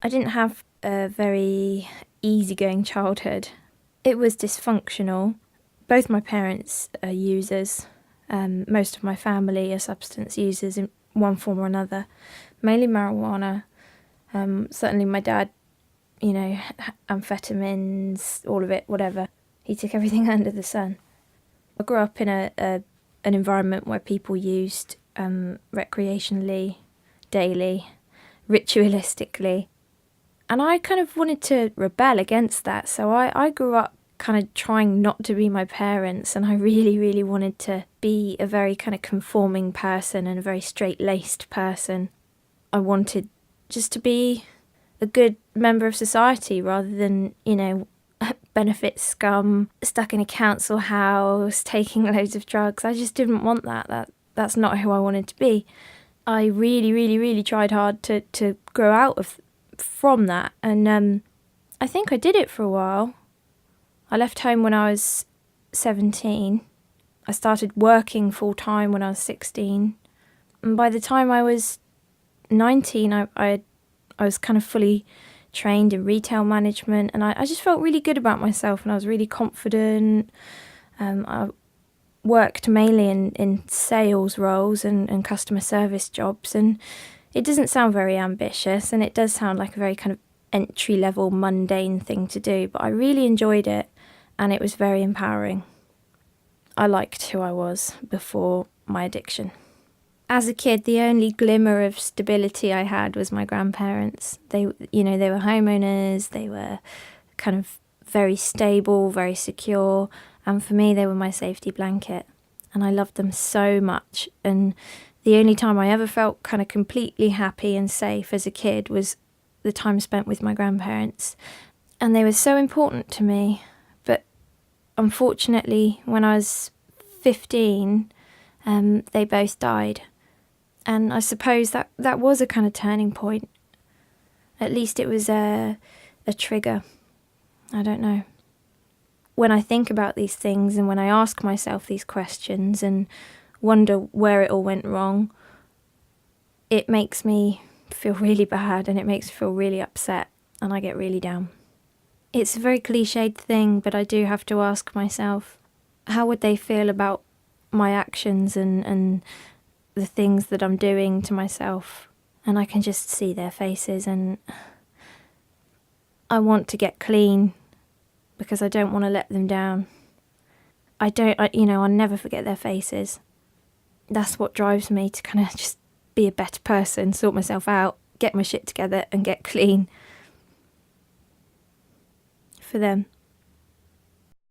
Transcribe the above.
I didn't have a very easygoing childhood. It was dysfunctional. Both my parents are users. Most of my family are substance users in one form or another, mainly marijuana. Certainly my dad, amphetamines, all of it, whatever. He took everything under the sun. I grew up in an environment where people used recreationally, daily, ritualistically. And I kind of wanted to rebel against that. So I grew up kind of trying not to be my parents, and I really, really wanted to be a very kind of conforming person and a very straight-laced person. I wanted just to be a good member of society rather than, benefit scum, stuck in a council house, taking loads of drugs. I just didn't want that. That's not who I wanted to be. I really, really, really tried hard to grow out from that, and I think I did it for a while. I left home when I was 17. I started working full-time when I was 16. And by the time I was 19, I was kind of fully trained in retail management, and I just felt really good about myself, and I was really confident. I worked mainly in sales roles and customer service jobs, and it doesn't sound very ambitious, and it does sound like a very kind of entry-level, mundane thing to do, but I really enjoyed it, and it was very empowering. I liked who I was before my addiction. As a kid, the only glimmer of stability I had was my grandparents. They were homeowners, they were kind of very stable, very secure, and for me, they were my safety blanket, and I loved them so much. And the only time I ever felt kind of completely happy and safe as a kid was the time spent with my grandparents. And they were so important to me. But unfortunately, when I was 15, they both died. And I suppose that was a kind of turning point. At least it was a trigger. I don't know. When I think about these things and when I ask myself these questions and wonder where it all went wrong, it makes me feel really bad and it makes me feel really upset, and I get really down. It's a very cliched thing, but I do have to ask myself, how would they feel about my actions and the things that I'm doing to myself? And I can just see their faces, and I want to get clean because I don't want to let them down. I'll never forget their faces. That's what drives me to kind of just be a better person, sort myself out, get my shit together and get clean. For them.